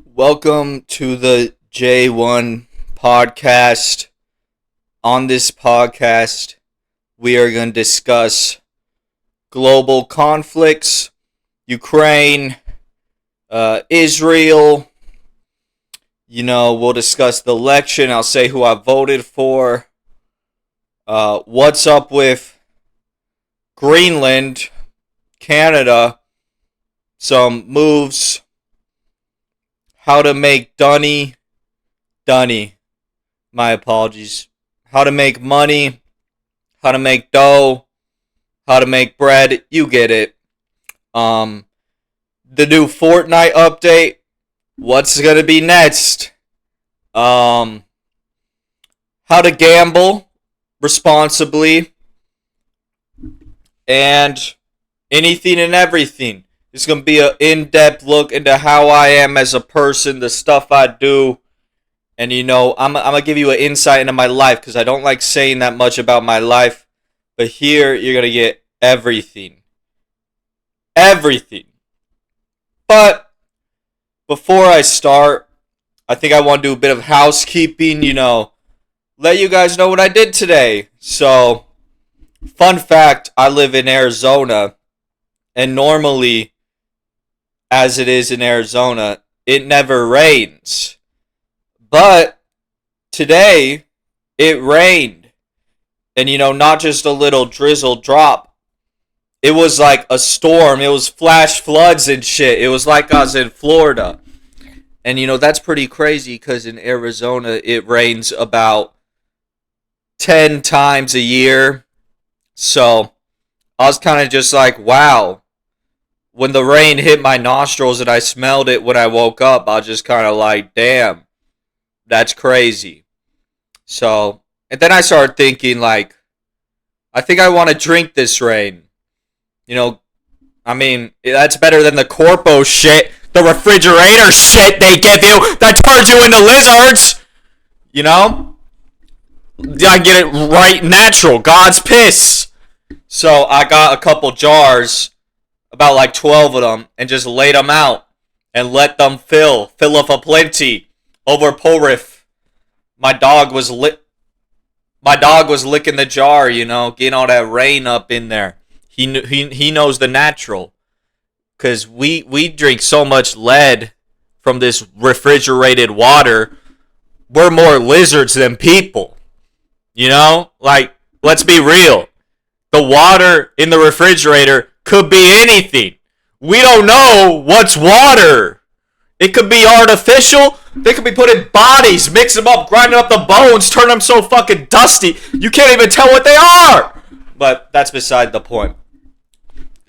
Welcome to the J1 podcast. On this podcast, we are going to discuss global conflicts, Ukraine, Israel. We'll discuss the election. I'll say who I voted for. What's up with Greenland, Canada, some moves, how to make Dunny, my apologies, how to make money, how to make dough, how to make bread, you get it. The new Fortnite update, what's going to be next, how to gamble responsibly, and anything and everything. It's going to be an in-depth look into how I am as a person, the stuff I do. And, I'm going to give you an insight into my life because I don't like saying that much about my life. But here, you're going to get everything. Everything. But before I start, I think I want to do a bit of housekeeping, let you guys know what I did today. So, fun fact, I live in Arizona, and normally, as it is in Arizona, it never rains. But today, it rained. And, not just a little drizzle drop. It was like a storm. It was flash floods and shit. It was like I was in Florida. And, that's pretty crazy because in Arizona, it rains about 10 times a year. So, I was kind of just like, wow. When the rain hit my nostrils and I smelled it when I woke up, I was just kind of like, damn, that's crazy. So, and then I started thinking, like, I think I want to drink this rain. That's better than the Corpo shit, the refrigerator shit they give you that turns you into lizards. I get it right natural. God's piss. So I got a couple jars, about like 12 of them, and just laid them out and let them fill up a plenty over Porif. My dog was licking the jar, getting all that rain up in there. He knows the natural, cause we drink so much lead from this refrigerated water. We're more lizards than people. Let's be real. The water in the refrigerator could be anything. We don't know what's water. It could be artificial. They could be putting bodies, mix them up, grinding up the bones, turn them so fucking dusty, you can't even tell what they are. But that's beside the point.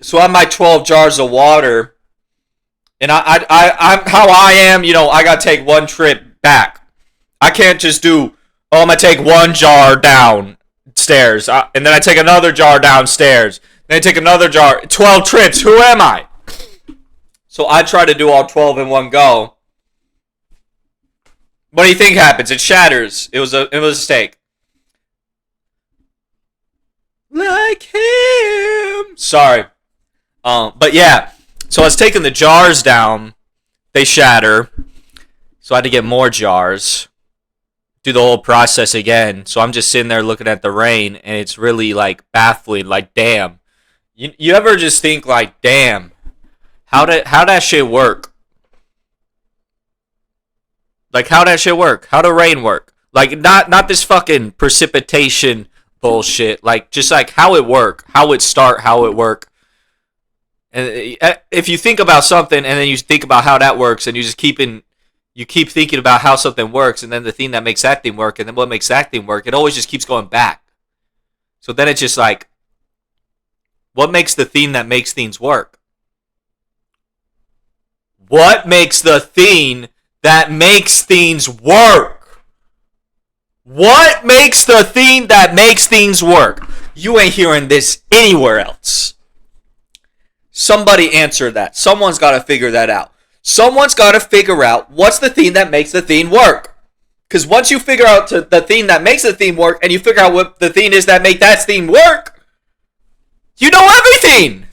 So I have my 12 jars of water, and I'm how I am, I gotta take one trip back. I can't just do, I'm gonna take one jar downstairs, and then I take another jar downstairs. Then I take another jar. 12 trips. Who am I? So I try to do all 12 in one go. What do you think happens? It shatters. It was a mistake. Like him. Sorry. But yeah. So I was taking the jars down. They shatter. So I had to get more jars. Do the whole process again. So I'm just sitting there looking at the rain, and it's really like baffling. Like, damn. You ever just think like, damn, how that shit work? Like, how that shit work? How the rain work? Like, not this fucking precipitation bullshit. Like, just like how it work, how it start, how it work. And if you think about something and then you think about how that works, and you keep thinking about how something works, and then the thing that makes that thing work, and then what makes that thing work, it always just keeps going back. So then it's just like, what makes the thing that makes things work? What makes the thing that makes things work? What makes the thing that makes things work? You ain't hearing this anywhere else. Somebody answer that. Someone's got to figure that out. Someone's got to figure out what's the thing that makes the thing work. Because once you figure out the thing that makes the thing work, and you figure out what the thing is that make that thing work, you know everything.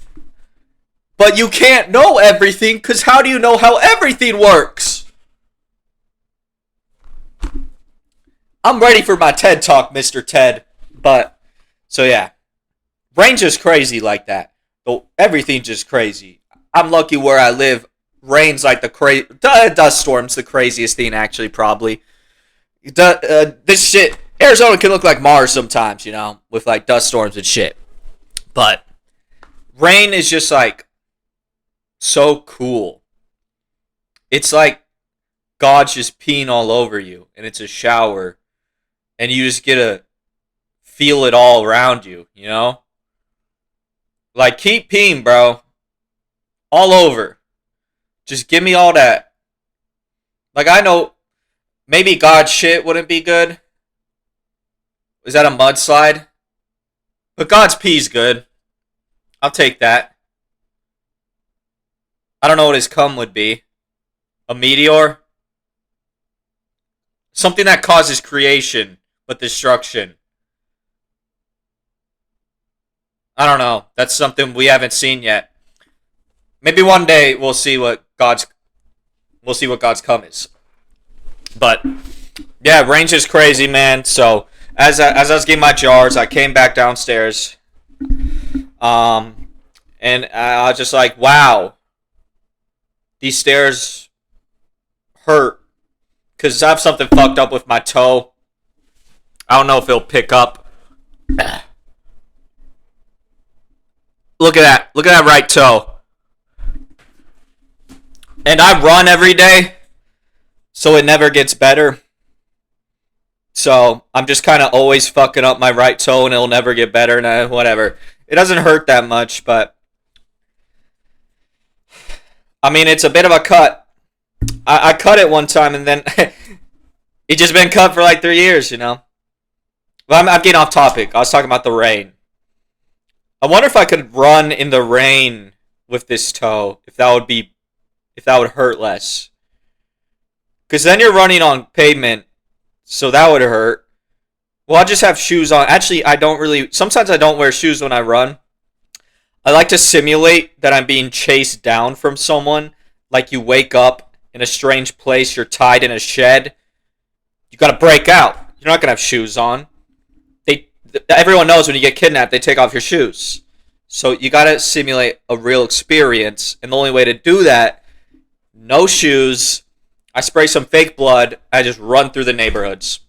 But you can't know everything, because how do you know how everything works? I'm ready for my TED Talk, Mr. Ted. But, so yeah. Rain's just crazy like that. Everything's just crazy. I'm lucky where I live. Rain's like the dust storm's the craziest thing, actually, probably. This shit, Arizona can look like Mars sometimes, you know, with like dust storms and shit. But rain is just like so cool. It's like God's just peeing all over you, and it's a shower, and you just get to feel it all around you, you know? Like, keep peeing, bro. All over. Just give me all that. Like, I know maybe God's shit wouldn't be good. Is that a mudslide? But God's pee's good. I'll take that. I don't know what his cum would be. A meteor? Something that causes creation, but destruction. I don't know. That's something we haven't seen yet. Maybe one day we'll see what God's cum is. But yeah, rain's just crazy, man. So as I was getting my jars, I came back downstairs. And I was just like, wow. These stairs hurt. Because I have something fucked up with my toe. I don't know if it'll pick up. Look at that. Look at that right toe. And I run every day, so it never gets better. So I'm just kind of always fucking up my right toe, and it'll never get better, and whatever. It doesn't hurt that much, but I mean, it's a bit of a cut. I cut it one time, and then it just been cut for like 3 years, you know. But I'm getting off topic. I was talking about the rain. I wonder if I could run in the rain with this toe, if that would hurt less. Because then you're running on pavement, so that would hurt. Well, I'll just have shoes on. Actually, sometimes I don't wear shoes when I run. I like to simulate that I'm being chased down from someone. Like you wake up in a strange place, you're tied in a shed. You gotta break out. You're not gonna have shoes on. Everyone knows when you get kidnapped, they take off your shoes. So you gotta simulate a real experience. And the only way to do that, no shoes, I spray some fake blood, I just run through the neighborhoods.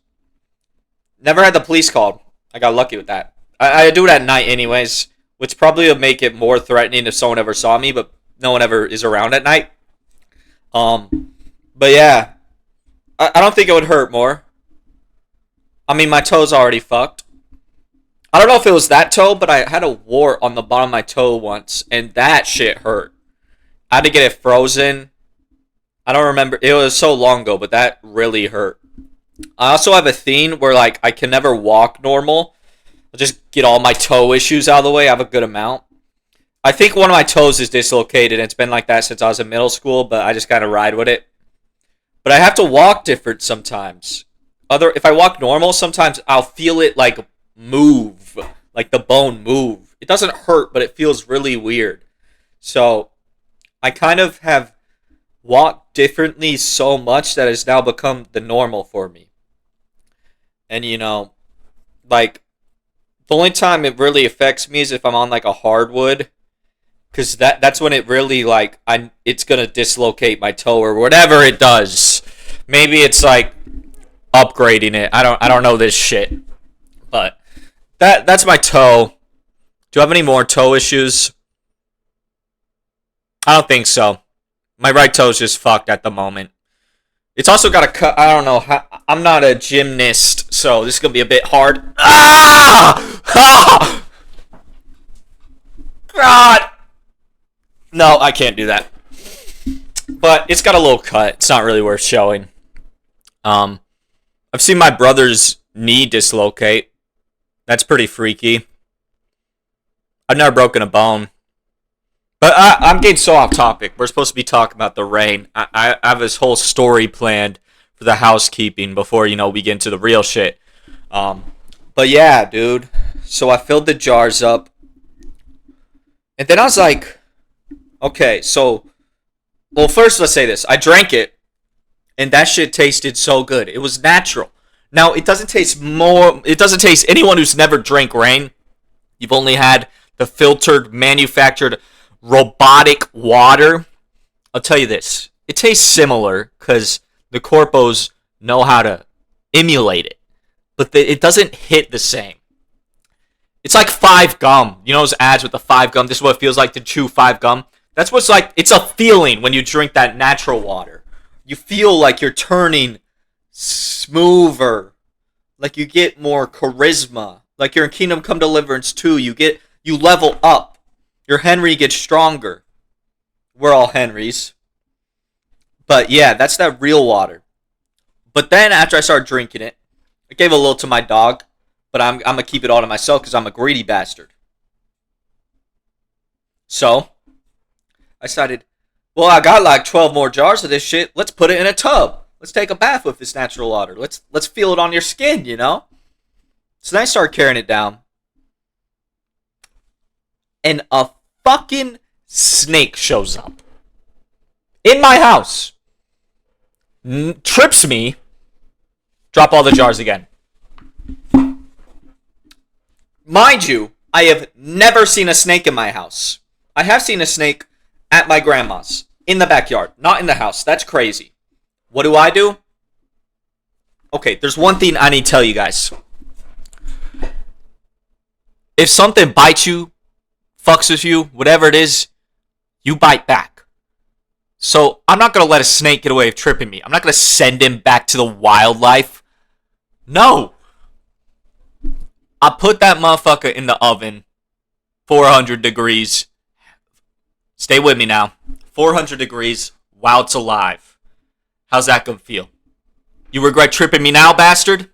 Never had the police called. I got lucky with that. I do it at night anyways, which probably would make it more threatening if someone ever saw me, but no one ever is around at night. But yeah, I don't think it would hurt more. I mean, my toe's already fucked. I don't know if it was that toe, but I had a wart on the bottom of my toe once, and that shit hurt. I had to get it frozen. I don't remember. It was so long ago, but that really hurt. I also have a thing where, like, I can never walk normal. I'll just get all my toe issues out of the way. I have a good amount. I think one of my toes is dislocated, and it's been like that since I was in middle school, but I just kind of ride with it. But I have to walk different sometimes. If I walk normal, sometimes I'll feel it, like, move, like the bone move. It doesn't hurt, but it feels really weird. So I kind of have walked differently so much that it's now become the normal for me. And you know, like the only time it really affects me is if I'm on like a hardwood, because that's when it really like it's gonna dislocate my toe or whatever it does. Maybe it's like upgrading it. I don't know this shit, but that's my toe. Do I have any more toe issues? I don't think so. My right toe's just fucked at the moment. It's also got a cut. I don't know. I'm not a gymnast, so this is gonna be a bit hard. Ah! God. No, I can't do that. But it's got a little cut. It's not really worth showing. I've seen my brother's knee dislocate. That's pretty freaky. I've never broken a bone. But I'm getting so off topic. We're supposed to be talking about the rain. I have this whole story planned for the housekeeping before, we get into the real shit. But yeah, dude. So I filled the jars up. And then I was like, Okay, so, well, first let's say this. I drank it, and that shit tasted so good. It was natural. Now, it doesn't taste more, it doesn't taste, anyone who's never drank rain, you've only had the filtered, manufactured, robotic water. I'll tell you this. It tastes similar because the corpos know how to emulate it. But it doesn't hit the same. It's like 5 gum. You know those ads with the 5 gum? This is what it feels like to chew 5 gum. That's what's like. It's a feeling when you drink that natural water. You feel like you're turning smoother. Like you get more charisma. Like you're in Kingdom Come Deliverance 2. You level up. Your Henry gets stronger. We're all Henrys. But yeah, that's that real water. But then after I started drinking it, I gave a little to my dog. But I'm going to keep it all to myself because I'm a greedy bastard. So, I decided, well, I got like 12 more jars of this shit. Let's put it in a tub. Let's take a bath with this natural water. Let's feel it on your skin, you know? So then I started carrying it down. And a fucking snake shows up. In my house. Trips me. Drop all the jars again. Mind you, I have never seen a snake in my house. I have seen a snake at my grandma's. In the backyard. Not in the house. That's crazy. What do? Okay, there's one thing I need to tell you guys. If something bites you, fucks with you, whatever it is, you bite back. So, I'm not going to let a snake get away with tripping me. I'm not going to send him back to the wildlife. No. I put that motherfucker in the oven. 400 degrees. Stay with me now. 400 degrees while it's alive. How's that gonna feel? You regret tripping me now, bastard?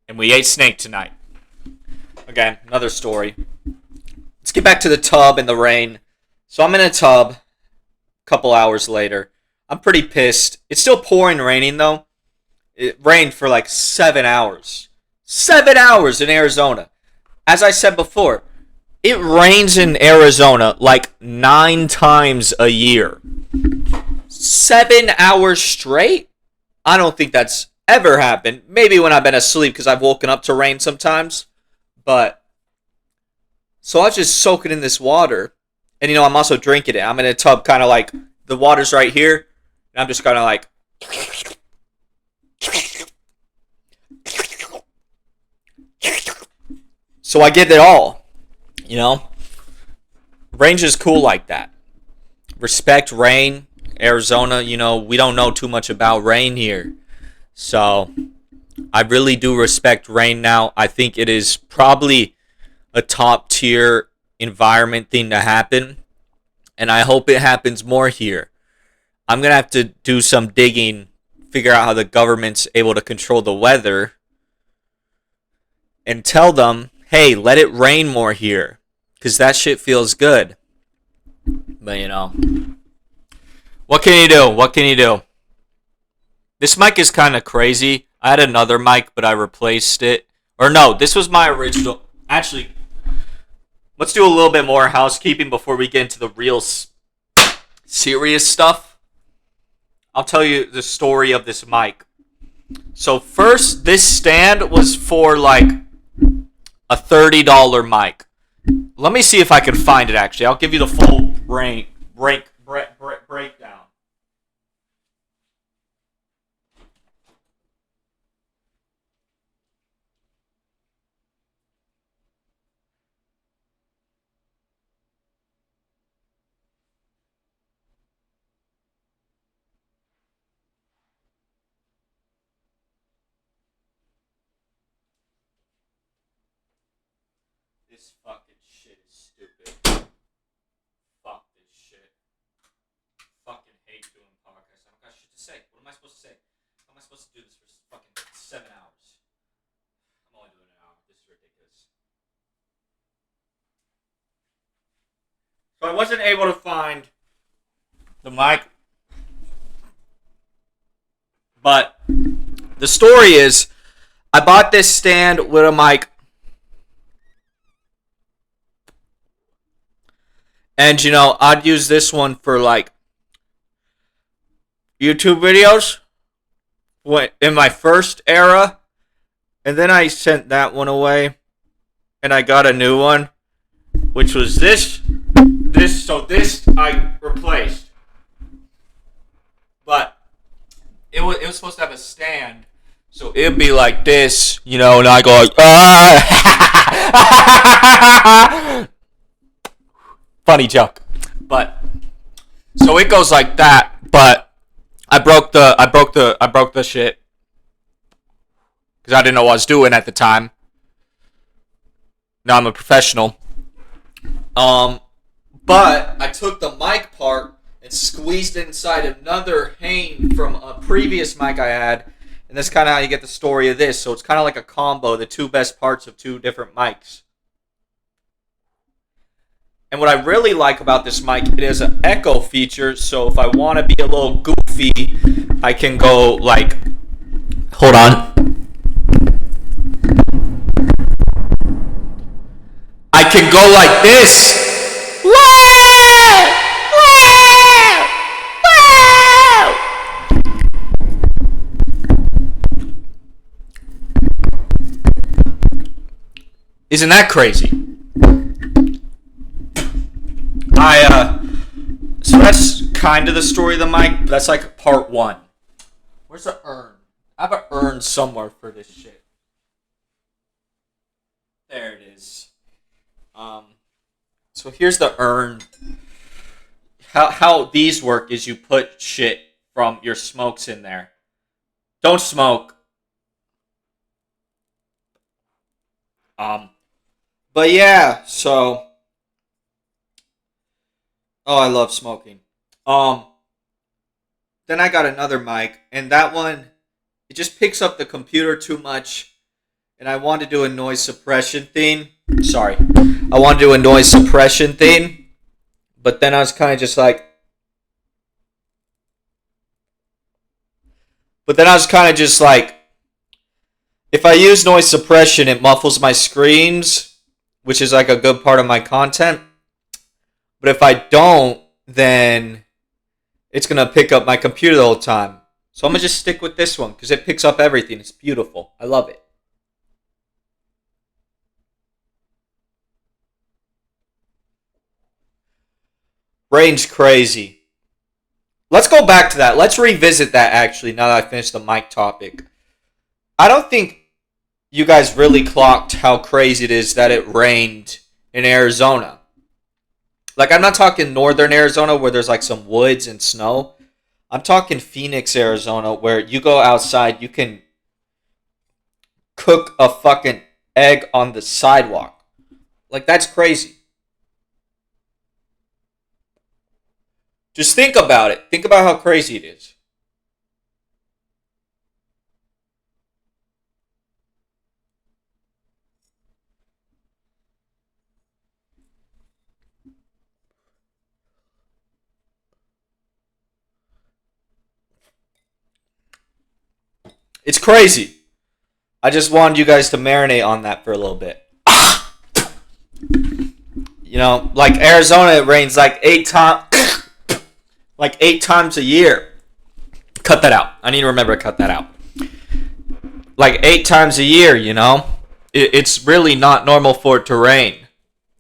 And we ate snake tonight. Okay, another story. Let's get back to the tub and the rain. So I'm in a tub. A couple hours later. I'm pretty pissed. It's still pouring raining though. It rained for like 7 hours. 7 hours in Arizona. As I said before, it rains in Arizona like 9 times a year. 7 hours straight? I don't think that's ever happened. Maybe when I've been asleep because I've woken up to rain sometimes. But, so I was just soaking in this water. And you know, I'm also drinking it. I'm in a tub kind of like, the water's right here. And I'm just kind of like... So I get it all, you know. Range is cool like that. Respect rain, Arizona. You know, we don't know too much about rain here, so I really do respect rain now. I think it is probably a top tier environment thing to happen, and I hope it happens more here. I'm gonna have to do some digging, figure out how the government's able to control the weather, and tell them, hey, let it rain more here. Because that shit feels good. But, you know. What can you do? What can you do? This mic is kind of crazy. I had another mic, but I replaced it. Or no, this was my original. Actually, let's do a little bit more housekeeping before we get into the real serious stuff. I'll tell you the story of this mic. So first, this stand was for like a $30 mic. Let me see if I can find it, actually. I'll give you the full breakdown. This fucking shit is stupid. Fuck this shit. Fucking hate doing podcasts. I don't got shit to say. What am I supposed to say? How am I supposed to do this for fucking 7 hours? I'm only doing an hour. This is ridiculous. So I wasn't able to find the mic. But the story is, I bought this stand with a mic. And I'd use this one for like YouTube videos in my first era, and then I sent that one away, and I got a new one, which was this. This I replaced, but it was supposed to have a stand, so it'd be like this, and I go like, ah! Funny joke, but so it goes like that, but I broke the shit because I didn't know what I was doing at the time. Now I'm a professional. But I took the mic part and squeezed it inside another hang from a previous mic I had, and that's kind of how you get the story of this. So it's kind of like a combo, the two best parts of two different mics. And what I really like about this mic, it has an echo feature, so if I want to be a little goofy, I can go like, hold on. I can go like this. Isn't that crazy? So that's kind of the story of the mic, but that's like part one. Where's the urn? I have an urn somewhere for this shit. There it is. So here's the urn. How these work is you put shit from your smokes in there. Don't smoke. But yeah, so I love smoking. Then I got another mic, and that one, it just picks up the computer too much, and I wanted to do a noise suppression thing. Sorry. I wanted to do a noise suppression thing, but then I was kind of just like, if I use noise suppression, it muffles my screams, which is like a good part of my content. But if I don't, then it's going to pick up my computer the whole time. So I'm going to just stick with this one because it picks up everything. It's beautiful. I love it. Rain's crazy. Let's go back to that. Let's revisit that actually now that I finished the mic topic. I don't think you guys really clocked how crazy it is that it rained in Arizona. Like, I'm not talking northern Arizona where there's like some woods and snow. I'm talking Phoenix, Arizona, where you go outside, you can cook a fucking egg on the sidewalk. Like, that's crazy. Just think about it. Think about how crazy it is. It's crazy. I just wanted you guys to marinate on that for a little bit. Like Arizona, it rains like 8 times. Like 8 times a year. Cut that out. I need to remember to cut that out. Like 8 times a year, It's really not normal for it to rain.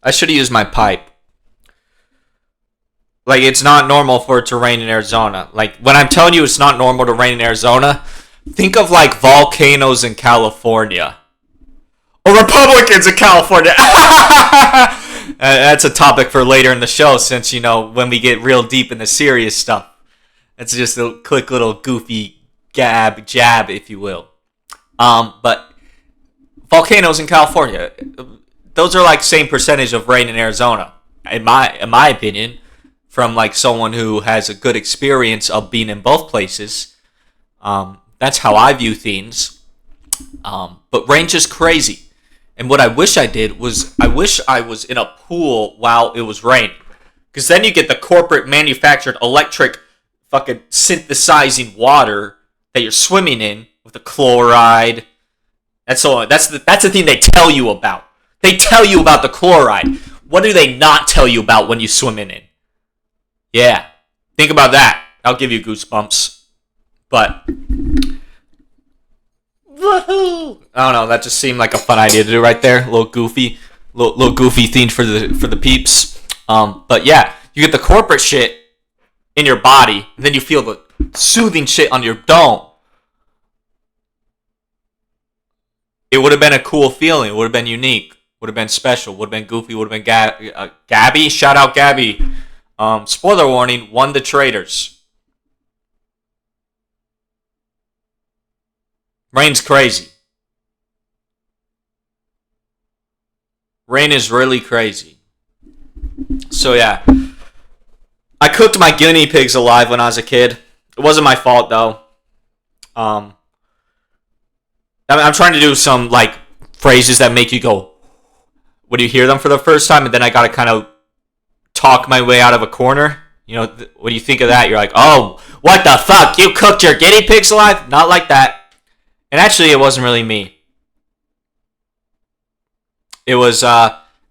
I should have used my pipe. Like, it's not normal for it to rain in Arizona. Like, when I'm telling you it's not normal to rain in Arizona, think of like volcanoes in California. Or Republicans in California. That's a topic for later in the show since, when we get real deep in the serious stuff. It's just a quick little goofy jab, if you will. But volcanoes in California, those are like same percentage of rain in Arizona, in my opinion, from like someone who has a good experience of being in both places. That's how I view things. But rain's just crazy. And what I wish I did was, I wish I was in a pool while it was raining. Because then you get the corporate manufactured electric fucking synthesizing water that you're swimming in with the chloride. And so on. That's the thing they tell you about. They tell you about the chloride. What do they not tell you about when you swim in it? Yeah. Think about that. I'll give you goosebumps. But woohoo! I don't know. That just seemed like a fun idea to do right there. A little goofy theme for the peeps. But yeah, you get the corporate shit in your body, and then you feel the soothing shit on your dome. It would have been a cool feeling. It would have been unique. Would have been special. Would have been goofy. Would have been Gabby. Shout out Gabby. Spoiler warning. Won the Traitors. Rain's crazy. Rain is really crazy. So yeah. I cooked my guinea pigs alive when I was a kid. It wasn't my fault though. I'm trying to do some like phrases that make you go when you hear them for the first time, and then I gotta kind of talk my way out of a corner. You know, when you think of that, you're like, oh, what the fuck? You cooked your guinea pigs alive? Not like that. And actually, it wasn't really me. It was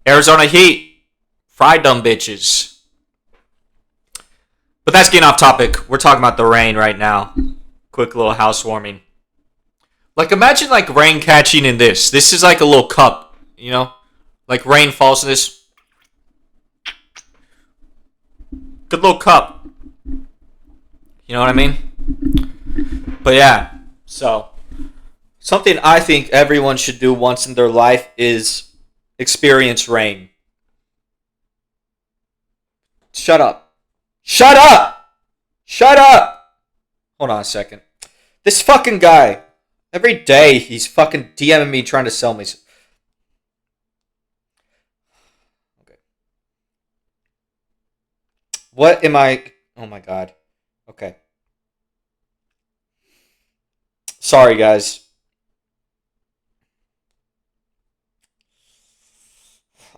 Arizona heat. Fried them bitches. But that's getting off topic. We're talking about the rain right now. Quick little housewarming. Like, imagine, like, rain catching in this. This is like a little cup, you know? Like, rain falls in this. Good little cup. You know what I mean? But yeah, so something I think everyone should do once in their life is experience rain. Shut up. Shut up! Shut up! Hold on a second. This fucking guy, every day he's fucking DMing me trying to sell me. Okay. What am I? Oh my god. Okay. Sorry, guys.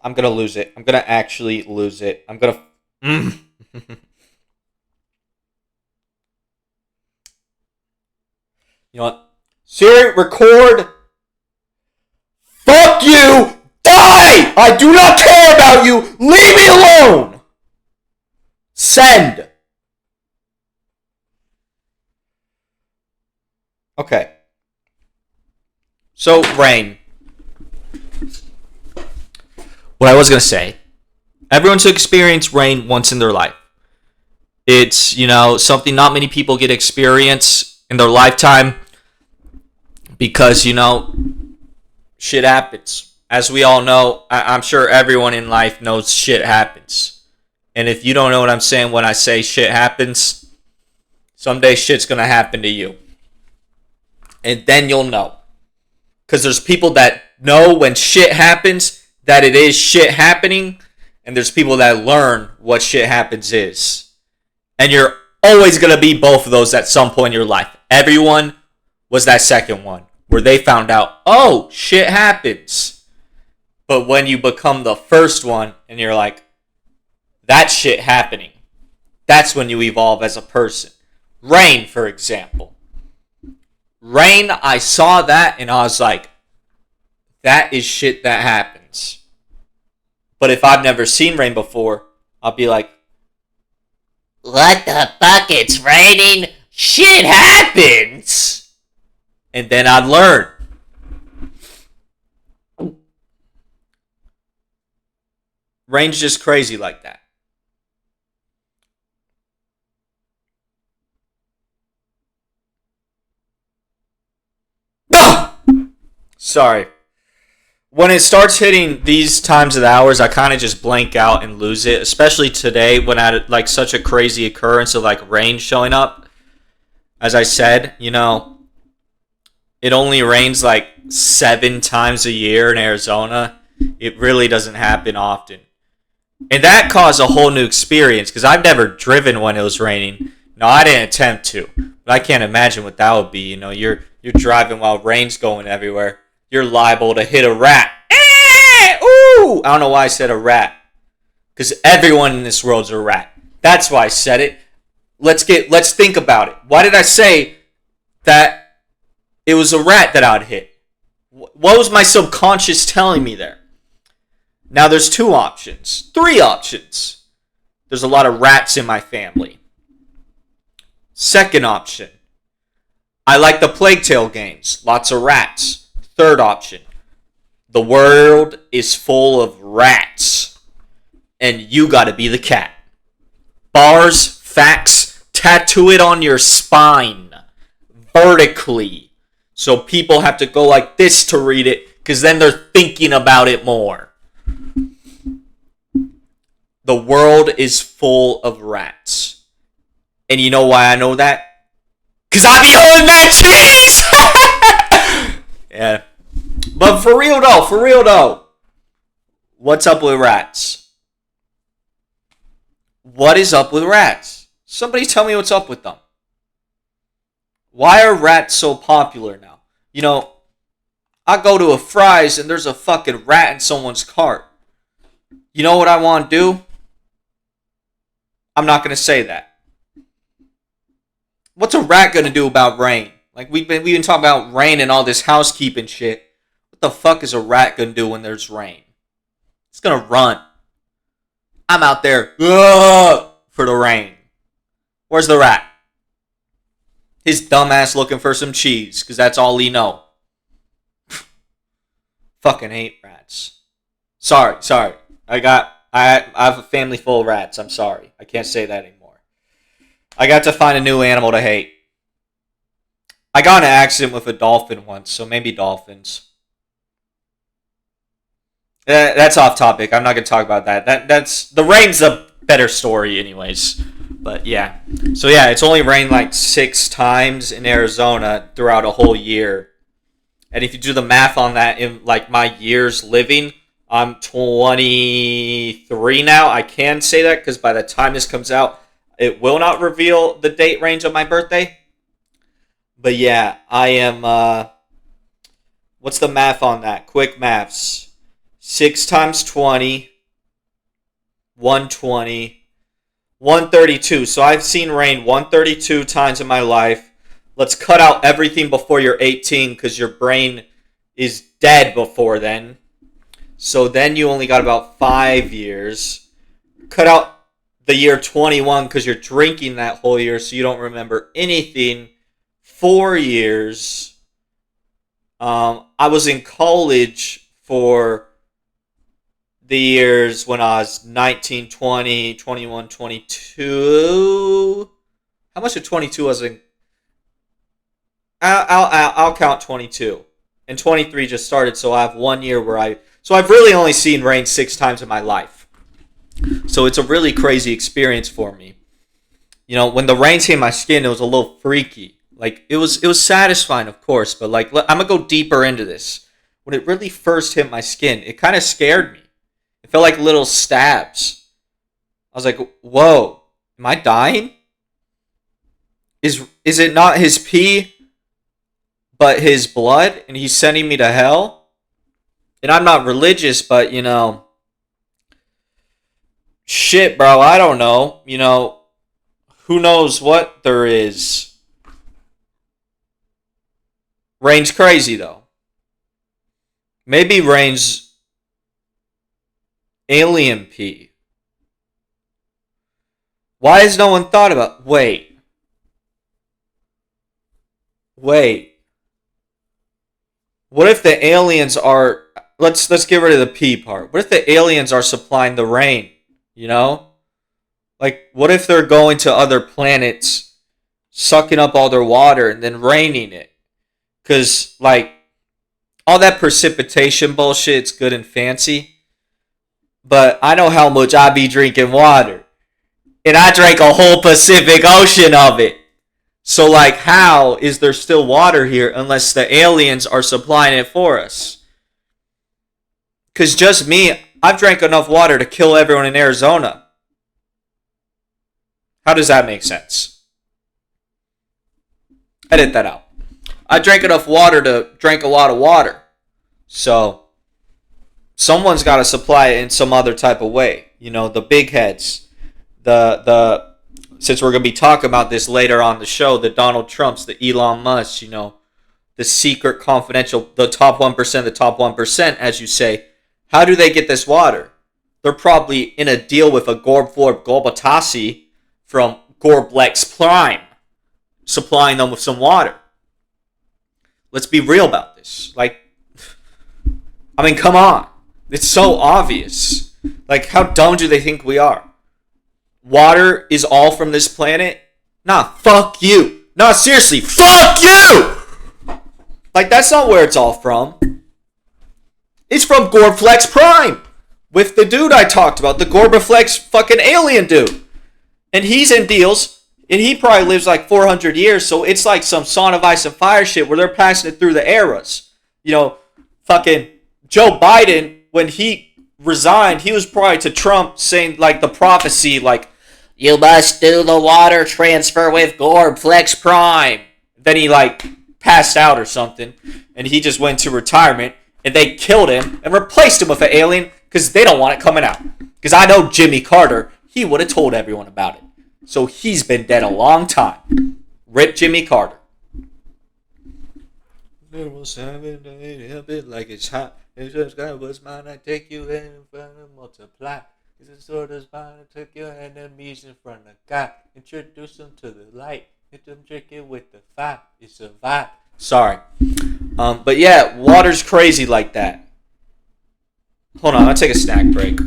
I'm gonna lose it. I'm gonna actually lose it. I'm gonna. You know what? Siri, record. Fuck you! Die! I do not care about you! Leave me alone! Send. Okay. So, rain. What I was going to say. Everyone should experience rain once in their life. It's, you know, something not many people get experience in their lifetime. Because, you know, shit happens. As we all know, I'm sure everyone in life knows shit happens. And if you don't know what I'm saying when I say shit happens, someday shit's going to happen to you. And then you'll know. Because there's people that know when shit happens that it is shit happening. And there's people that learn what shit happens is. And you're always going to be both of those at some point in your life. Everyone was that second one. Where they found out, oh, shit happens. But when you become the first one and you're like, that shit happening. That's when you evolve as a person. Rain, for example. Rain, I saw that and I was like, that is shit that happens. But if I've never seen rain before, I'll be like, what the fuck? It's raining? Shit happens! And then I'd learn. Rain's just crazy like that. Sorry. When it starts hitting these times of the hours, I kind of just blank out and lose it. Especially today when I had like such a crazy occurrence of like rain showing up. As I said, you know, it only rains like 7 times a year in Arizona. It really doesn't happen often. And that caused a whole new experience because I've never driven when it was raining. No, I didn't attempt to. But I can't imagine what that would be. You know, you're driving while rain's going everywhere. You're liable to hit a rat. Ooh! I don't know why I said a rat. Because everyone in this world's a rat. That's why I said it. Let's think about it. Why did I say that it was a rat that I'd hit? What was my subconscious telling me there? Now there's 2 options. 3 options. There's a lot of rats in my family. Second option. I like the Plague Tale games. Lots of rats. Third option. The world is full of rats. And you gotta be the cat. Bars, facts, tattoo it on your spine. Vertically. So people have to go like this to read it, because then they're thinking about it more. The world is full of rats. And you know why I know that? Because I be holding that cheese! Yeah. But for real though, what's up with rats? What is up with rats? Somebody tell me what's up with them. Why are rats so popular now? You know, I go to a Fry's and there's a fucking rat in someone's cart. You know what I want to do? I'm not going to say that. What's a rat going to do about rain? Like, we've been talking about rain and all this housekeeping shit. What the fuck is a rat going to do when there's rain? It's going to run. I'm out there for the rain. Where's the rat? His dumbass looking for some cheese, because that's all he know. Fucking hate rats. Sorry. I have a family full of rats. I'm sorry. I can't say that anymore. I got to find a new animal to hate. I got in an accident with a dolphin once, so maybe dolphins. That's off topic. I'm not going to talk about that. That's the rain's a better story anyways. But yeah. So yeah, it's only rained like 6 times in Arizona throughout a whole year. And if you do the math on that in like my years living, I'm 23 now. I can say that because by the time this comes out, it will not reveal the date range of my birthday. But yeah, I am, what's the math on that? Quick maths. 6 times 20, 120, 132. So I've seen rain 132 times in my life. Let's cut out everything before you're 18 because your brain is dead before then. So then you only got about 5 years. Cut out the year 21 because you're drinking that whole year so you don't remember anything. 4 years. I was in college for the years when I was 19, 20, 21, 22. How much of 22 was in? I'll count 22. And 23 just started, so I have 1 year where So I've really only seen rain 6 times in my life. So it's a really crazy experience for me. You know, when the rain hit my skin, it was a little freaky. Like, it was satisfying, of course, but like, I'm going to go deeper into this. When it really first hit my skin, it kind of scared me. It felt like little stabs. I was like, whoa, am I dying? Is it not his pee, but his blood, and he's sending me to hell? And I'm not religious, but, you know, shit, bro, I don't know. You know, who knows what there is. Rain's crazy, though. Maybe rain's alien pee. Why has no one thought about... Wait. What if the aliens are... Let's get rid of the pee part. What if the aliens are supplying the rain? You know? Like, what if they're going to other planets, sucking up all their water, and then raining it? Because, like, all that precipitation bullshit is good and fancy. But I know how much I be drinking water. And I drank a whole Pacific Ocean of it. So, like, how is there still water here unless the aliens are supplying it for us? Because just me, I've drank enough water to kill everyone in Arizona. How does that make sense? Edit that out. I drank enough water to drink a lot of water. So, someone's got to supply it in some other type of way. You know, the big heads. Since we're going to be talking about this later on the show, the Donald Trumps, the Elon Musk, you know, the secret confidential, the top 1%, as you say, How do they get this water? They're probably in a deal with a Gorbforb Golbatasi from Gorblex Prime, supplying them with some water. Let's be real about this. Like, I mean, come on. It's so obvious. Like, how dumb do they think we are? Water is all from this planet? Nah, fuck you. Nah, seriously, fuck you! Like, that's not where it's all from. It's from Gorbflex Prime. With the dude I talked about, the Gorbaflex fucking alien dude. And he's in deals, and he probably lives like 400 years, so it's like some Song of Ice and Fire shit where they're passing it through the eras. You know, fucking Joe Biden, when he resigned, he was probably to Trump saying like the prophecy, like, you must do the water transfer with Gorbflex Prime. Then he like passed out or something, and he just went to retirement, and they killed him and replaced him with an alien because they don't want it coming out. Because I know Jimmy Carter, he would have told everyone about it. So he's been dead a long time. Rip Jimmy Carter. A bit like it's hot. It's just God was mine. I take you in front of multiply. It's a sword is mine. I took your enemies in front of God. Introduce them to the light. Hit them drinking with the fire. It's a vibe. Sorry. But yeah, water's crazy like that. Hold on, I'll take a snack break.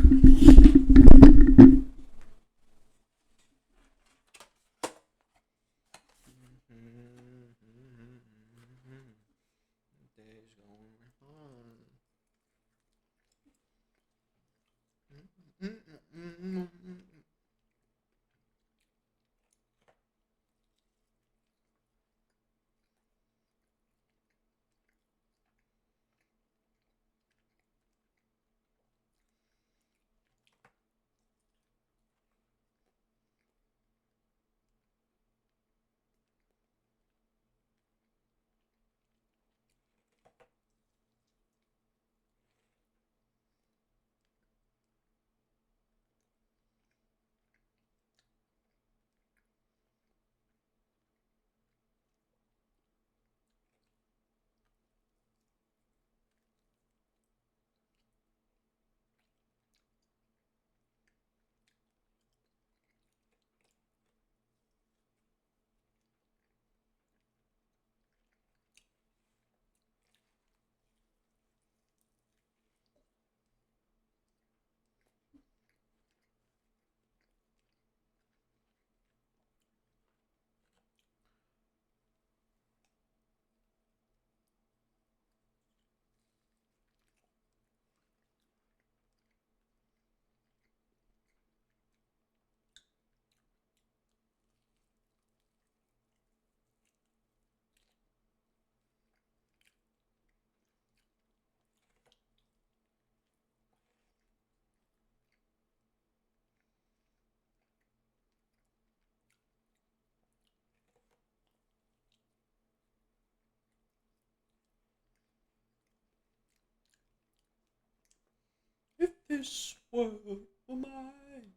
If this world were mine.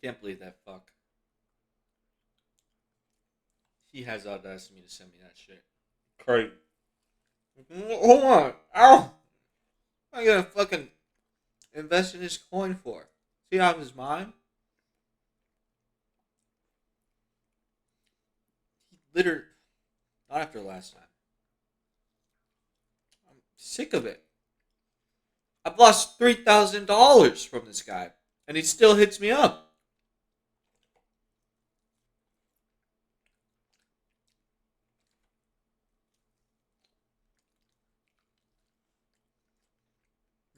Can't believe that fuck. He has audacity to send me that shit. Crazy. Hold on. Ow! I gotta fucking invest in this coin for. See how his mind? He literally. Not after last time. I'm sick of it. I've lost $3,000 from this guy, and he still hits me up.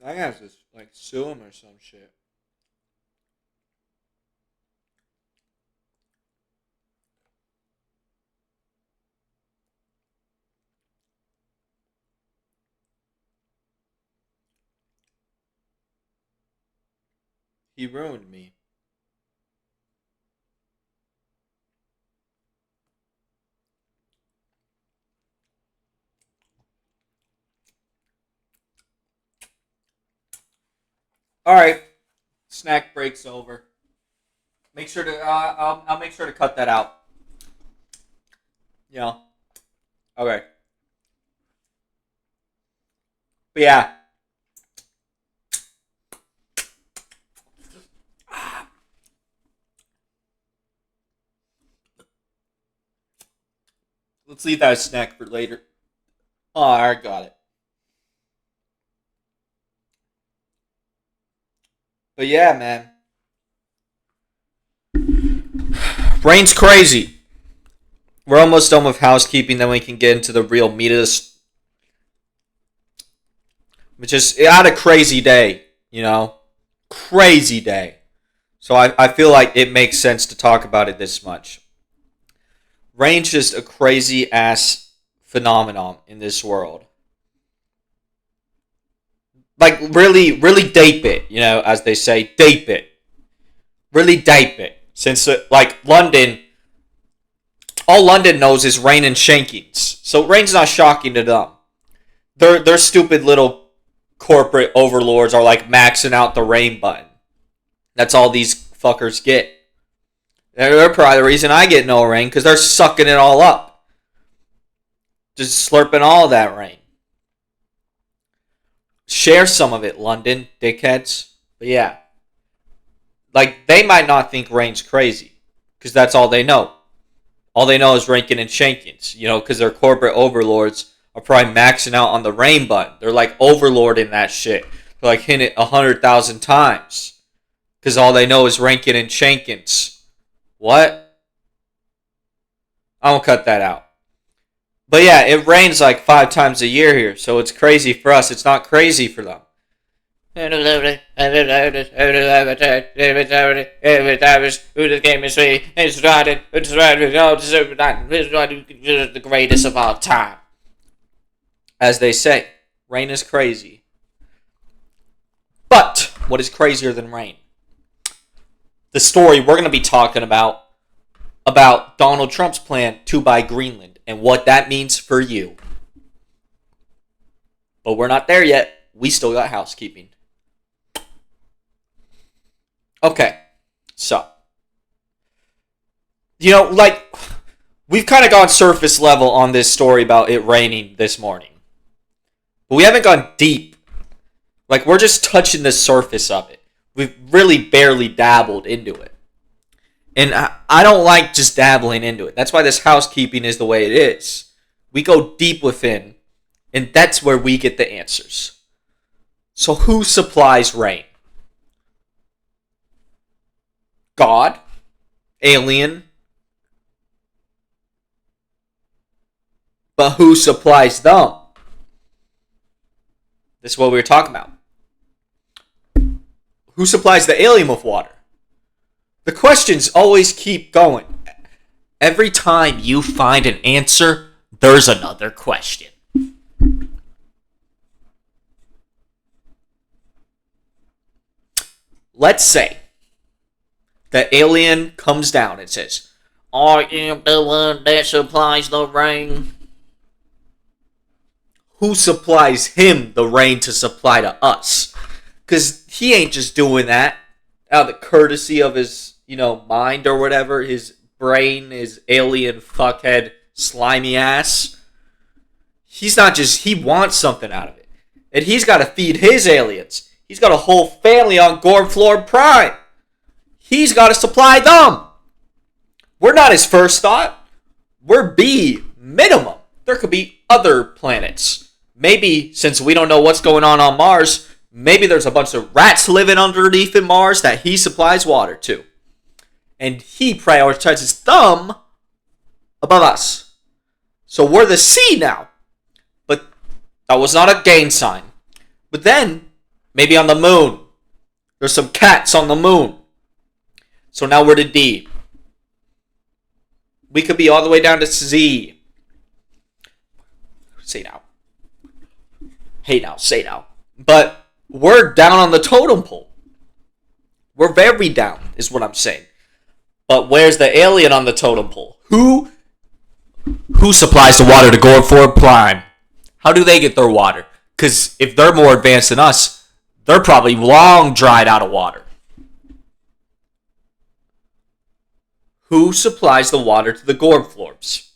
I have to like sue him or some shit. He ruined me. All right, snack break's over. Make sure to I'll make sure to cut that out. You know. Okay. But yeah. Let's leave that snack for later. Oh, I got it. But yeah, man. Rain's crazy. We're almost done with housekeeping, then we can get into the real meat of this. Which is, it had a crazy day, you know? Crazy day. So I feel like it makes sense to talk about it this much. Rain's just a crazy ass phenomenon in this world. Like, really, really dape it, you know, as they say, dape it. Really dape it. Since, like, London, all London knows is rain and shankings. So rain's not shocking to them. Their stupid little corporate overlords are, like, maxing out the rain button. That's all these fuckers get. They're probably the reason I get no rain, because they're sucking it all up. Just slurping all that rain. Share some of it, London, dickheads. But yeah. Like, they might not think rain's crazy, because that's all they know. All they know is ranking and shankings, you know, because their corporate overlords are probably maxing out on the rain button. They're like overlording that shit. They're like hitting it 100,000 times, because all they know is ranking and shankings. What? I won't cut that out. But yeah, it rains like 5 times a year here, so it's crazy for us. It's not crazy for them. The greatest of all time. As they say, rain is crazy. But what is crazier than rain? The story we're going to be talking about Donald Trump's plan to buy Greenland and what that means for you. But we're not there yet. We still got housekeeping. Okay, so, you know, like, we've kind of gone surface level on this story about it raining this morning. But we haven't gone deep. Like, we're just touching the surface of it. We've really barely dabbled into it. And I don't like just dabbling into it. That's why this housekeeping is the way it is. We go deep within, and that's where we get the answers. So who supplies rain? God? Alien? But who supplies them? This is what we were talking about. Who supplies the alien with water? The questions always keep going. Every time you find an answer, there's another question. Let's say the alien comes down and says, I am the one that supplies the rain. Who supplies him the rain to supply to us? Because he ain't just doing that out of the courtesy of his, you know, mind or whatever, his brain, his alien fuckhead slimy ass. He's not just, he wants something out of it. And he's got to feed his aliens. He's got a whole family on Gormflor Prime. He's got to supply them. We're not his first thought. We're B minimum. There could be other planets. Maybe, since we don't know what's going on Mars, maybe there's a bunch of rats living underneath in Mars that he supplies water to. And he prioritizes them above us. So we're the C now. But that was not a gain sign. But then, maybe on the moon. There's some cats on the moon. So now we're to D. We could be all the way down to Z. Say now. Hey now, say now. But we're down on the totem pole. We're very down, is what I'm saying. But where's the alien on the totem pole? Who supplies the water to Gormflor Prime? How do they get their water? Because if they're more advanced than us, they're probably long dried out of water. Who supplies the water to the Gormflorbs?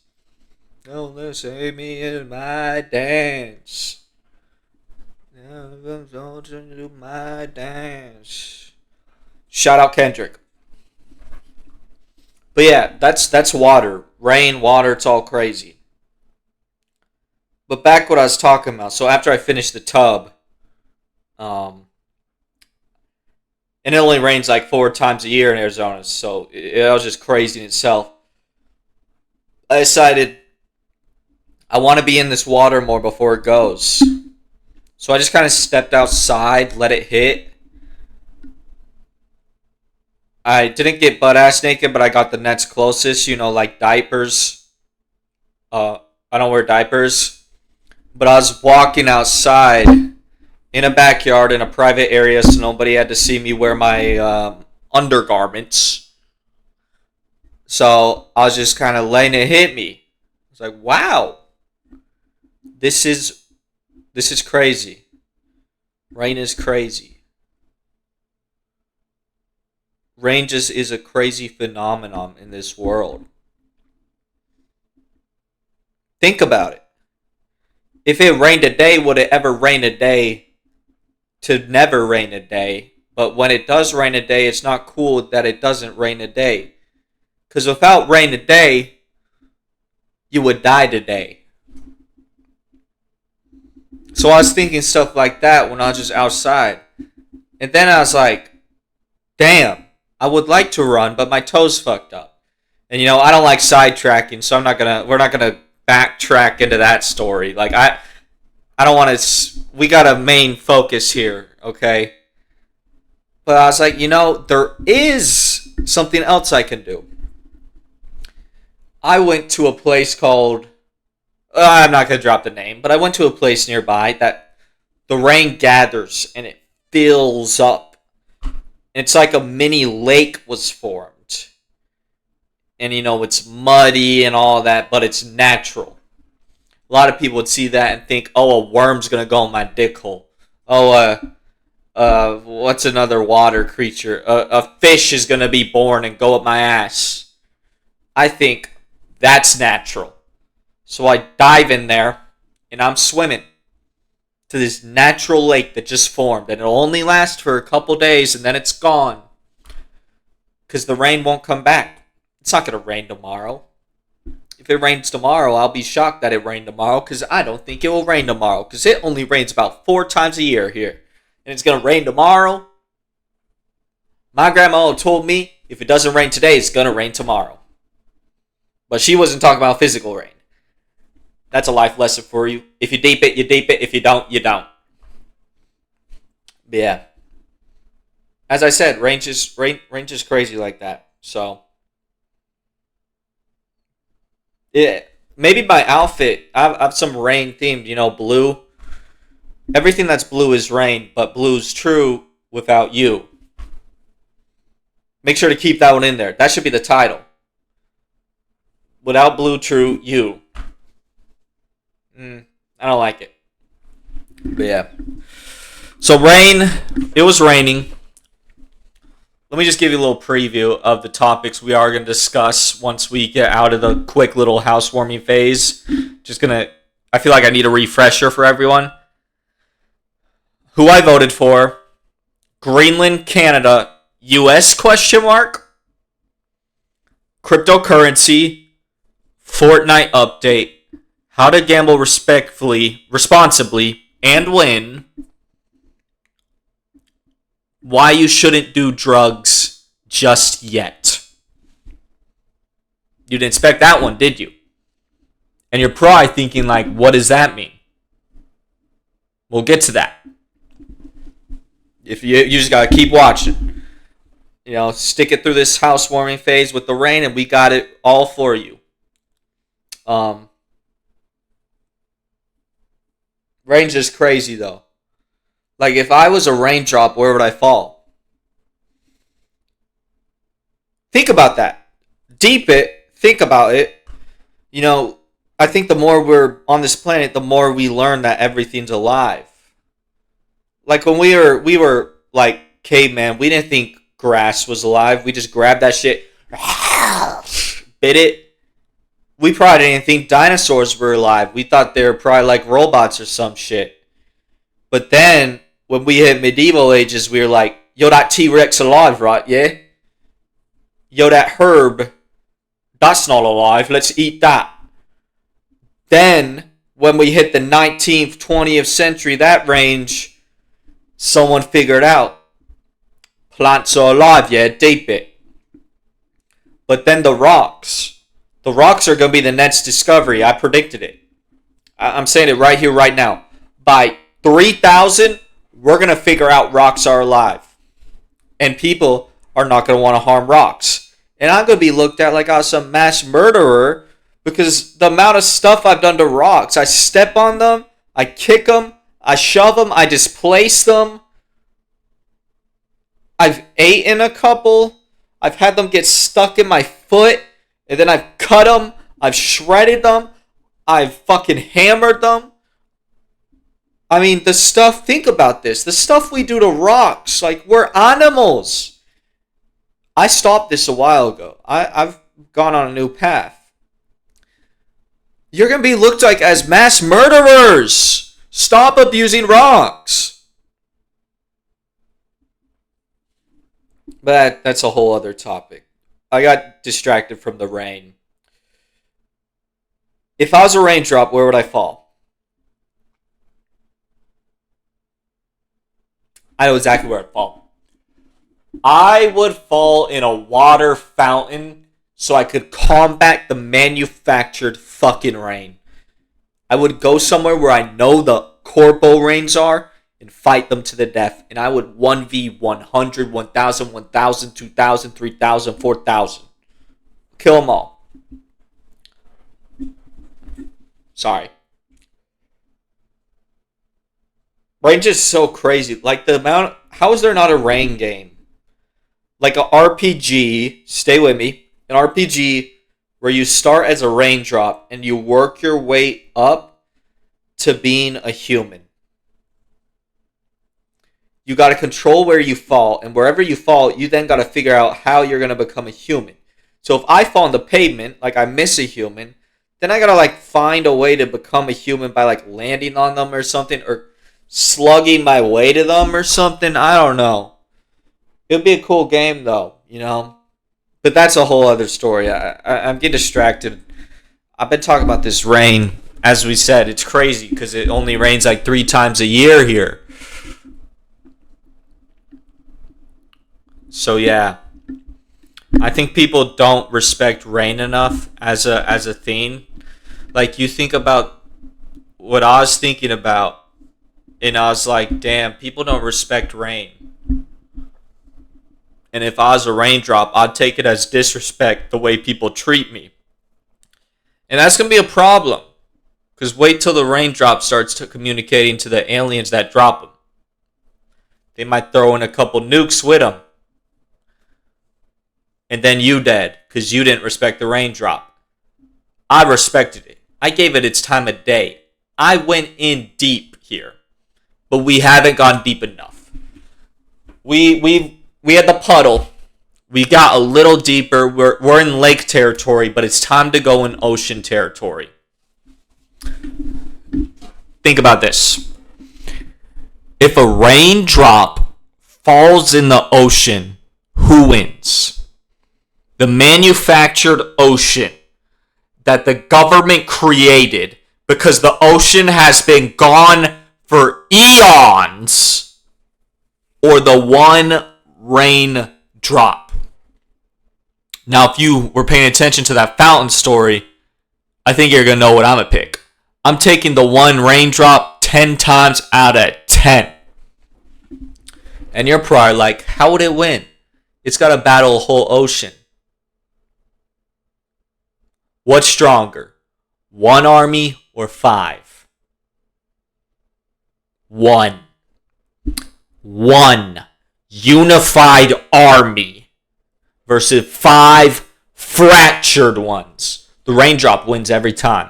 Don't save me in my dance. Don't do my dance. Shout out Kendrick. But yeah, that's water. Rain, water, it's all crazy. But back what I was talking about. So after I finished the tub, um, and it only rains like 4 times a year in Arizona, so it was just crazy in itself. I decided I want to be in this water more before it goes. So I just kind of stepped outside, let it hit. I didn't get butt ass naked, but I got the next closest, like diapers. I don't wear diapers. But I was walking outside in a backyard in a private area, so nobody had to see me wear my undergarments. So I was just kind of letting it hit me. I was like, wow, this is crazy. Rain is crazy. Rain just is a crazy phenomenon in this world. Think about it. If it rained a day, would it ever rain a day to never rain a day? But when it does rain a day, it's not cool that it doesn't rain a day. Because without rain a day, you would die today. So I was thinking stuff like that when I was just outside. And then I was like, damn, I would like to run, but my toes fucked up. And I don't like sidetracking, so we're not gonna backtrack into that story. Like I don't want to, we got a main focus here, okay? But I was like, there is something else I can do. I went to a place called, I'm not going to drop the name, but I went to a place nearby that the rain gathers and it fills up. It's like a mini lake was formed. And it's muddy and all that, but it's natural. A lot of people would see that and think, oh, a worm's going to go in my dick hole. Oh, what's another water creature? A fish is going to be born and go up my ass. I think that's natural. So I dive in there and I'm swimming to this natural lake that just formed. And it'll only last for a couple days and then it's gone. Because the rain won't come back. It's not going to rain tomorrow. If it rains tomorrow, I'll be shocked that it rained tomorrow because I don't think it will rain tomorrow because it only rains about 4 times a year here. And it's going to rain tomorrow. My grandma told me if it doesn't rain today, it's going to rain tomorrow. But she wasn't talking about physical rain. That's a life lesson for you. If you deep it, you deep it. If you don't, you don't. But yeah. As I said, rain just crazy like that. So yeah, maybe my outfit. I have some rain themed. Blue. Everything that's blue is rain, but blue's true without you. Make sure to keep that one in there. That should be the title. Without blue, true, you. I don't like it. But yeah. So rain. It was raining. Let me just give you a little preview of the topics we are going to discuss once we get out of the quick little housewarming phase. I feel like I need a refresher for everyone. Who I voted for. Greenland, Canada, US ? Cryptocurrency. Fortnite update. How to gamble responsibly, and win. Why you shouldn't do drugs just yet. You didn't expect that one, did you? And you're probably thinking, like, what does that mean? We'll get to that. If you just gotta keep watching. Stick it through this housewarming phase with the rain, and we got it all for you. Rain's just crazy, though. Like, if I was a raindrop, where would I fall? Think about that. Deep it. Think about it. I think the more we're on this planet, the more we learn that everything's alive. Like, when we were like caveman, we didn't think grass was alive. We just grabbed that shit, bit it, we probably didn't think dinosaurs were alive. We thought they were probably like robots or some shit. But then, when we hit medieval ages, we were like, yo, that T-Rex alive, right? Yeah? Yo, that herb, that's not alive. Let's eat that. Then, when we hit the 19th, 20th century, that range, someone figured out plants are alive, yeah, deep it. But then the rocks are going to be the next discovery. I predicted it. I'm saying it right here, right now. By 3000, we're going to figure out rocks are alive. And people are not going to want to harm rocks. And I'm going to be looked at like I was some mass murderer because the amount of stuff I've done to rocks. I step on them, I kick them, I shove them, I displace them. I've eaten a couple. I've had them get stuck in my foot. And then I've cut them. I've shredded them. I've fucking hammered them. I mean, the stuff, think about this. The stuff we do to rocks, like, we're animals. I stopped this a while ago. I've gone on a new path. You're going to be looked like as mass murderers. Stop abusing rocks. But that's a whole other topic. I got distracted from the rain. If I was a raindrop, where would I fall? I know exactly where I'd fall. I would fall in a water fountain so I could combat the manufactured fucking rain. I would go somewhere where I know the corpo rains are and fight them to the death. And I would 1v 100, 1000, 1000, 2000, 3000, 4000. Kill them all. Sorry. Rain's just so crazy. Like the amount... How is there not a rain game? Like a RPG, stay with me. An RPG where you start as a raindrop and you work your way up to being a human. You got to control where you fall, and wherever you fall, you then got to figure out how you're going to become a human. So if I fall on the pavement, like I miss a human, then I got to like find a way to become a human by like landing on them or something, or slugging my way to them or something. I don't know. It'd be a cool game though, you know? But that's a whole other story. I'm getting distracted. I've been talking about this rain. As we said, it's crazy because it only rains like 3 times a year here. So yeah, I think people don't respect rain enough as a thing. Like you think about what I was thinking about, and I was like, damn, people don't respect rain. And if I was a raindrop, I'd take it as disrespect the way people treat me. And that's going to be a problem. Because wait till the raindrop starts communicating to the aliens that drop them. They might throw in a couple nukes with them. And then you dead. Because you didn't respect the raindrop. I respected it. I gave it its time of day. I went in deep here. But we haven't gone deep enough. We had the puddle. We got a little deeper. We're in lake territory, but it's time to go in ocean territory. Think about this. If a raindrop falls in the ocean, who wins? The manufactured ocean that the government created because the ocean has been gone for eons, or the one rain drop? Now, if you were paying attention to that fountain story, I think you're going to know what I'm going to pick. I'm taking the one raindrop 10 times out of 10. And you're probably like, how would it win? It's got to battle a whole ocean. What's stronger? One army or 5? One unified army versus 5 fractured ones. The raindrop wins every time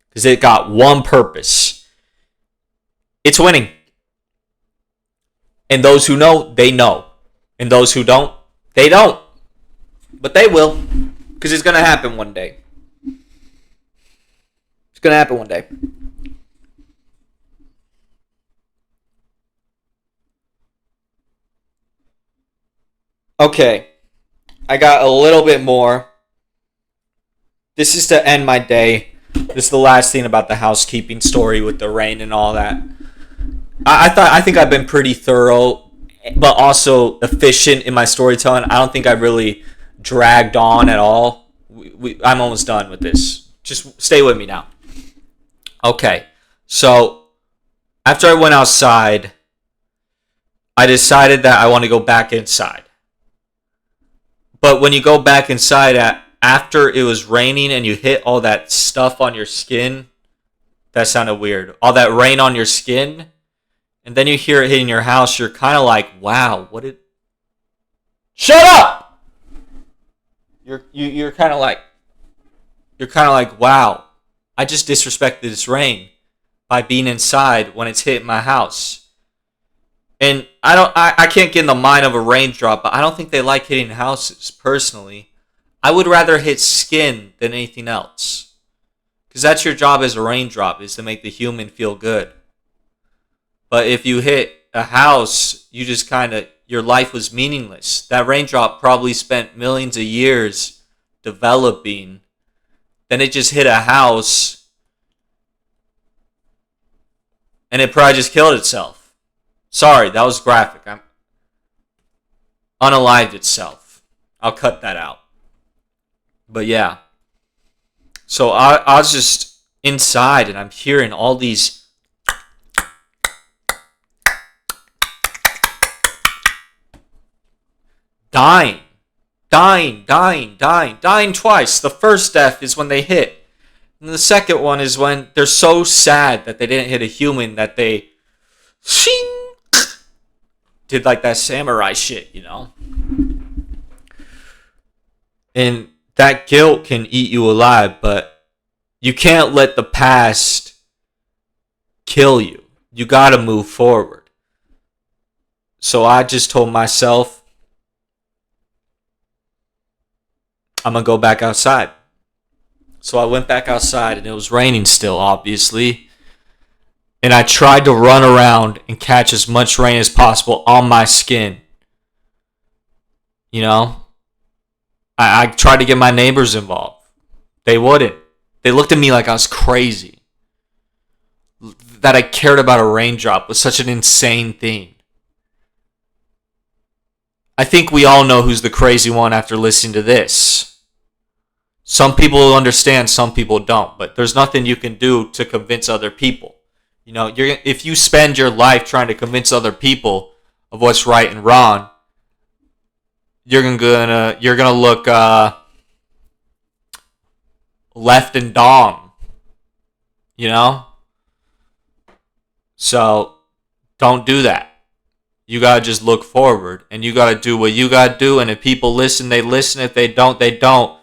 because it got one purpose. It's winning. And those who know, they know. And those who don't, they don't. But they will, because it's going to happen one day. gonna happen one day. Okay, I got a little bit more. This is to end my day. This is the last thing about the housekeeping story with the rain and all that. I think I've been pretty thorough, but also efficient in my storytelling. I don't think I really dragged on at all. I'm almost done with this. Just stay with me now. Okay, so after I went outside, I decided that I want to go back inside. But when you go back inside after it was raining and you hit all that stuff on your skin, that sounded weird. All that rain on your skin, and then you hear it hitting your house, you're kind of like, wow, what did... Shut up! You're kind of like... You're kind of like, wow, I just disrespected this rain by being inside when it's hitting my house. And I can't get in the mind of a raindrop, but I don't think they like hitting houses, personally. I would rather hit skin than anything else. Because that's your job as a raindrop, is to make the human feel good. But if you hit a house, you just kind of, your life was meaningless. That raindrop probably spent millions of years developing. Then it just hit a house, and it probably just killed itself. Sorry, that was graphic. Unalived itself. I'll cut that out. But yeah. So I was just inside, and I'm hearing all these dying twice. The first death is when they hit. And the second one is when they're so sad that they didn't hit a human that they did like that samurai shit, you know? And that guilt can eat you alive, but you can't let the past kill you. You gotta move forward. So I just told myself, I'm gonna go back outside. So I went back outside, and it was raining still, obviously. And I tried to run around and catch as much rain as possible on my skin. You know? I tried to get my neighbors involved. They wouldn't. They looked at me like I was crazy. That I cared about a raindrop was such an insane thing. I think we all know who's the crazy one after listening to this. Some people will understand, some people don't. But there's nothing you can do to convince other people. You know, if you spend your life trying to convince other people of what's right and wrong, you're gonna look left and dong. You know? So don't do that. You gotta just look forward, and you gotta do what you gotta do. And if people listen, they listen. If they don't, they don't.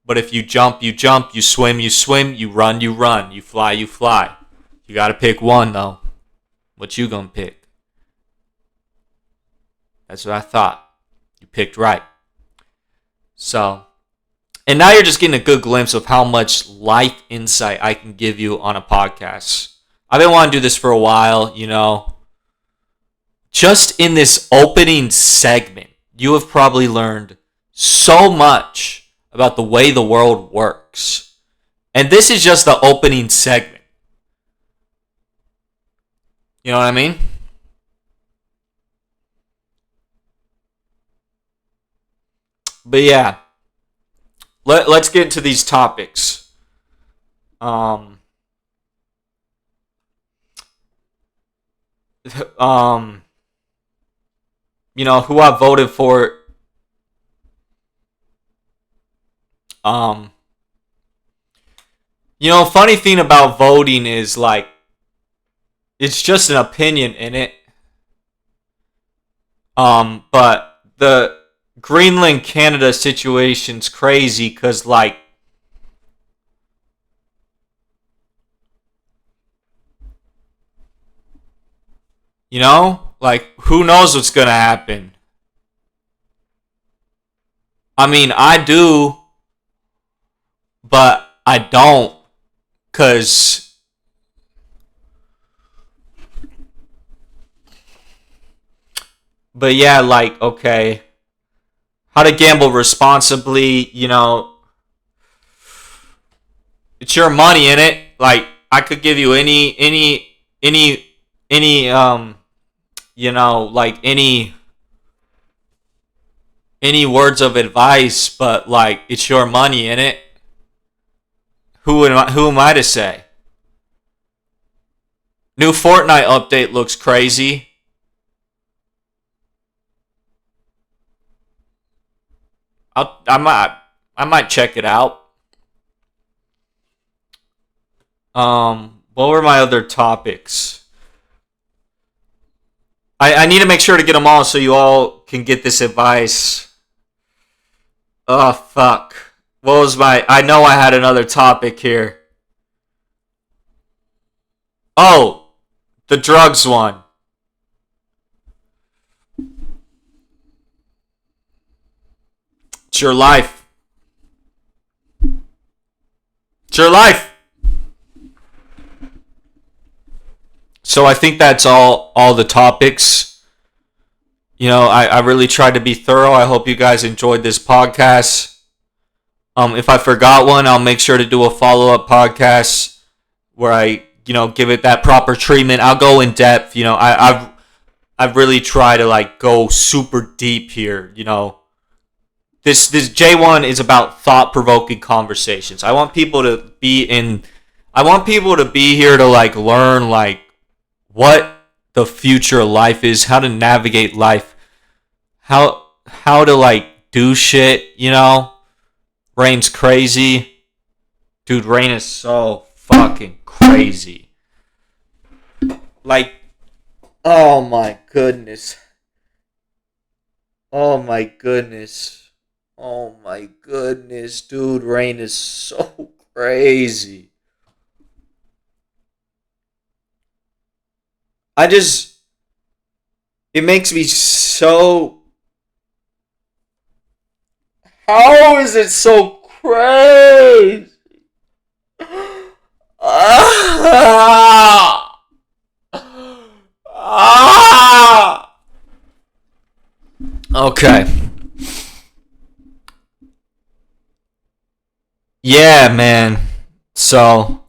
But if you jump, you jump. You swim, you swim. You run, you run. You fly, you fly. You gotta pick one, though. What you gonna pick? That's what I thought. You picked right. So, and now you're just getting a good glimpse of how much life insight I can give you on a podcast. I've been wanting to do this for a while, you know. Just in this opening segment, you have probably learned so much about the way the world works. And this is just the opening segment. You know what I mean? But yeah, let's get into these topics. Um, um, you know, who I voted for. Um, you know, funny thing about voting is like, it's just an opinion in it. But the Greenland, Canada situation's crazy because, like, you know, like, who knows what's gonna happen? I mean, I do, but I don't. Cause, but yeah, like, okay, how to gamble responsibly, it's your money in it. Like, I could give you any, like any words of advice, but like, it's your money in it. Who am I to say? New Fortnite update looks crazy. I might check it out. What were my other topics? I need to make sure to get them all so you all can get this advice. Oh fuck. What was my? I know I had another topic here. Oh, the drugs one. It's your life. It's your life. So I think that's all the topics. I really tried to be thorough. I hope you guys enjoyed this podcast. If I forgot one, I'll make sure to do a follow-up podcast where I, give it that proper treatment. I'll go in depth. I've really tried to like go super deep here. This J1 is about thought-provoking conversations. I want people to be here to like learn like what the future of life is, how to navigate life, how to like do shit. Rain's crazy. Dude, Rain is so fucking crazy. Like, oh my goodness. Oh my goodness. Oh my goodness. Dude, Rain is so crazy. It makes me so. How is it so crazy? Ah! Ah! Okay. Yeah, man. So,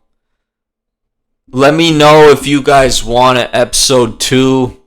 let me know if you guys want an episode 2.